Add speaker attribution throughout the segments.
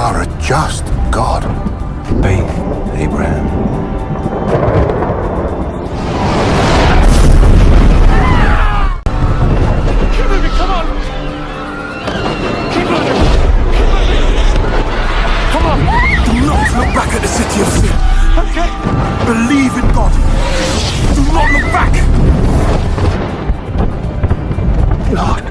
Speaker 1: are a just God. Faith, Abraham.
Speaker 2: Keep moving, come on! Keep moving! Keep moving! Come on!
Speaker 1: Do not look back at the city of sin.
Speaker 2: Okay.
Speaker 1: Believe in God. Do not look back. Lord.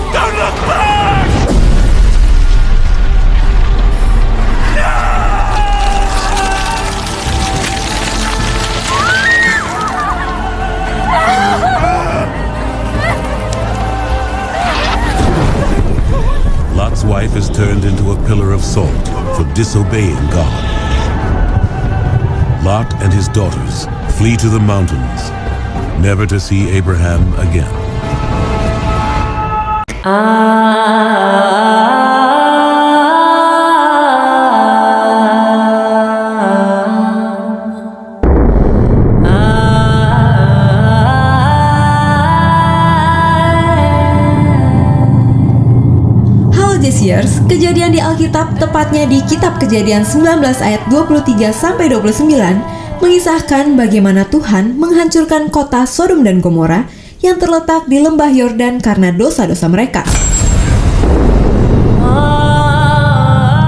Speaker 2: Don't look back!
Speaker 3: Lot's wife is turned into a pillar of salt for disobeying God. Lot and his daughters flee to the mountains, never to see Abraham again.
Speaker 4: Years, kejadian di Alkitab, tepatnya di Kitab Kejadian 19 ayat 23-29, mengisahkan bagaimana Tuhan menghancurkan kota Sodom dan Gomora yang terletak di lembah Yordan karena dosa-dosa mereka.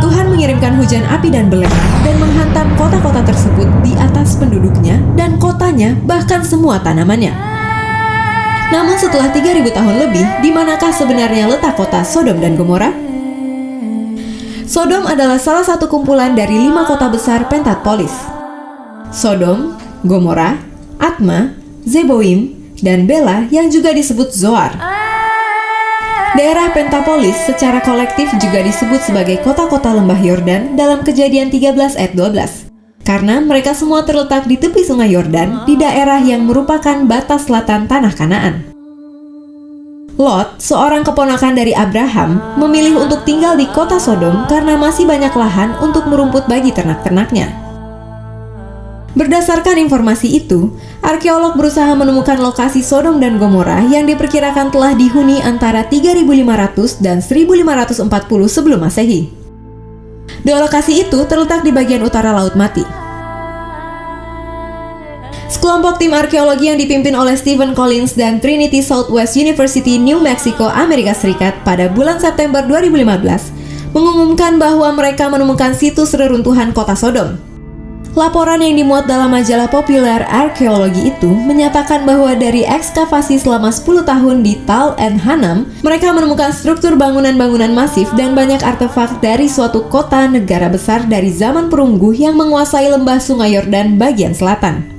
Speaker 4: Tuhan mengirimkan hujan api dan belerang dan menghantam kota-kota tersebut di atas penduduknya dan kotanya, bahkan semua tanamannya. Namun setelah 3000 tahun lebih, di manakah sebenarnya letak kota Sodom dan Gomora? Sodom adalah salah satu kumpulan dari 5 kota besar Pentapolis. Sodom, Gomora, Adma, Zeboim, dan Bela yang juga disebut Zoar. Daerah Pentapolis secara kolektif juga disebut sebagai kota-kota lembah Yordan dalam Kejadian 13 ayat 12. Karena mereka semua terletak di tepi sungai Yordan di daerah yang merupakan batas selatan tanah Kanaan. Lot, seorang keponakan dari Abraham, memilih untuk tinggal di kota Sodom karena masih banyak lahan untuk merumput bagi ternak-ternaknya. Berdasarkan informasi itu, arkeolog berusaha menemukan lokasi Sodom dan Gomora yang diperkirakan telah dihuni antara 3500 dan 1540 sebelum Masehi. Di lokasi itu terletak di bagian utara Laut Mati. Sekelompok tim arkeologi yang dipimpin oleh Stephen Collins dan Trinity Southwest University New Mexico, Amerika Serikat pada bulan September 2015 mengumumkan bahwa mereka menemukan situs reruntuhan kota Sodom. Laporan yang dimuat dalam majalah populer arkeologi itu menyatakan bahwa dari ekskavasi selama 10 tahun di Tal and Hanam, mereka menemukan struktur bangunan-bangunan masif dan banyak artefak dari suatu kota negara besar dari zaman perunggu yang menguasai lembah Sungai Yordan bagian selatan.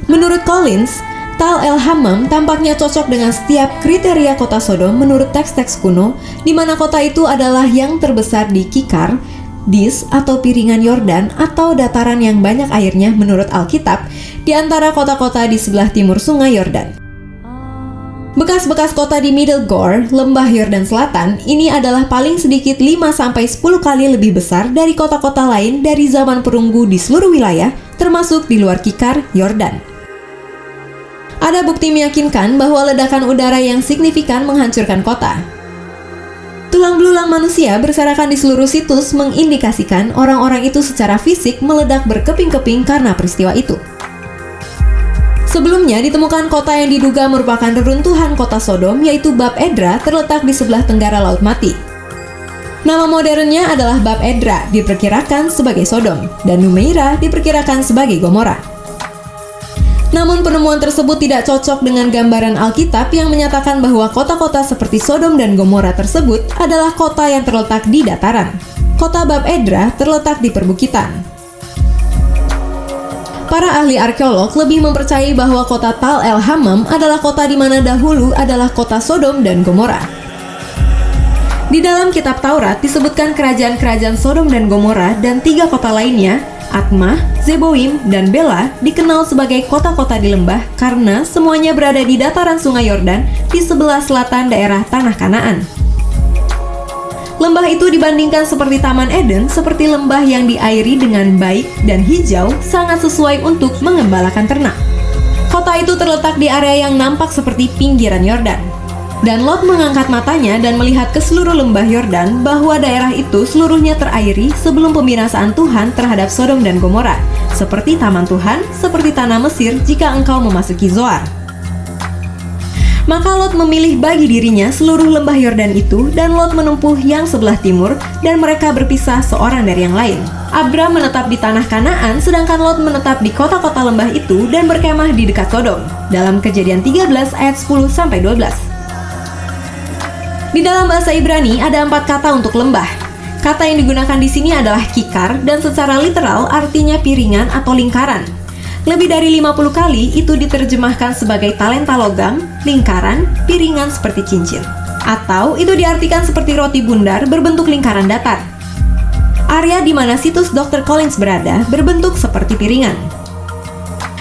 Speaker 4: Menurut Collins, Tal el Hammam tampaknya cocok dengan setiap kriteria kota Sodom menurut teks-teks kuno, di mana kota itu adalah yang terbesar di Kikar, Dis atau piringan Yordan atau dataran yang banyak airnya menurut Alkitab, di antara kota-kota di sebelah timur sungai Yordan. Bekas-bekas kota di Middle Gore, lembah Yordan Selatan, ini adalah paling sedikit 5-10 kali lebih besar dari kota-kota lain dari zaman perunggu di seluruh wilayah, termasuk di luar Kikar, Yordan. Ada bukti meyakinkan bahwa ledakan udara yang signifikan menghancurkan kota. Tulang belulang manusia berserakan di seluruh situs mengindikasikan orang-orang itu secara fisik meledak berkeping-keping karena peristiwa itu. Sebelumnya ditemukan kota yang diduga merupakan reruntuhan kota Sodom, yaitu Bab Edra, terletak di sebelah tenggara Laut Mati. Nama modernnya adalah Bab Edra, diperkirakan sebagai Sodom, dan Numeira diperkirakan sebagai Gomora. Namun penemuan tersebut tidak cocok dengan gambaran Alkitab yang menyatakan bahwa kota-kota seperti Sodom dan Gomora tersebut adalah kota yang terletak di dataran. Kota Bab Edra terletak di perbukitan. Para ahli arkeolog lebih mempercayai bahwa kota Tal el Hammam adalah kota di mana dahulu adalah kota Sodom dan Gomora. Di dalam kitab Taurat disebutkan kerajaan-kerajaan Sodom dan Gomora dan 3 kota lainnya, Admah, Zeboim, dan Bela, dikenal sebagai kota-kota di lembah karena semuanya berada di dataran sungai Yordan di sebelah selatan daerah tanah Kanaan. Lembah itu dibandingkan seperti Taman Eden, seperti lembah yang diairi dengan baik dan hijau, sangat sesuai untuk mengembalakan ternak. Kota itu terletak di area yang nampak seperti pinggiran Yordan. Dan Lot mengangkat matanya dan melihat ke seluruh lembah Yordan bahwa daerah itu seluruhnya terairi sebelum pembinasaan Tuhan terhadap Sodom dan Gomora, seperti taman Tuhan, seperti tanah Mesir jika engkau memasuki Zoar. Maka Lot memilih bagi dirinya seluruh lembah Yordan itu, dan Lot menempuh yang sebelah timur, dan mereka berpisah seorang dari yang lain. Abram menetap di tanah Kanaan, sedangkan Lot menetap di kota-kota lembah itu dan berkemah di dekat Sodom. Dalam Kejadian 13 ayat 10-12. Di dalam bahasa Ibrani ada 4 kata untuk lembah. Kata yang digunakan di sini adalah kikar, dan secara literal artinya piringan atau lingkaran. Lebih dari 50 kali itu diterjemahkan sebagai talenta logam, lingkaran, piringan seperti cincin. Atau itu diartikan seperti roti bundar berbentuk lingkaran datar. Area di mana situs Dr. Collins berada berbentuk seperti piringan.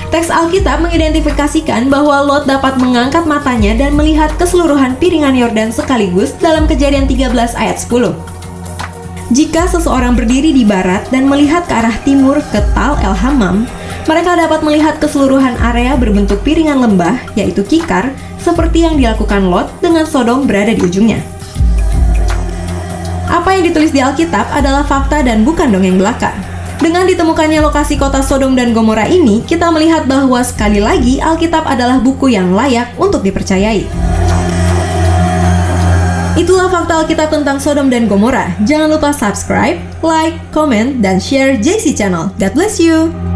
Speaker 4: Teks Alkitab mengidentifikasikan bahwa Lot dapat mengangkat matanya dan melihat keseluruhan piringan Yordan sekaligus dalam Kejadian 13 ayat 10. Jika seseorang berdiri di barat dan melihat ke arah timur ke Tal El Hammam, mereka dapat melihat keseluruhan area berbentuk piringan lembah, yaitu kikar, seperti yang dilakukan Lot dengan Sodom berada di ujungnya. Apa yang ditulis di Alkitab adalah fakta dan bukan dongeng belaka. Dengan ditemukannya lokasi kota Sodom dan Gomora ini, kita melihat bahwa sekali lagi Alkitab adalah buku yang layak untuk dipercayai. Itulah fakta Alkitab tentang Sodom dan Gomora. Jangan lupa subscribe, like, comment, dan share JC Channel. God bless you!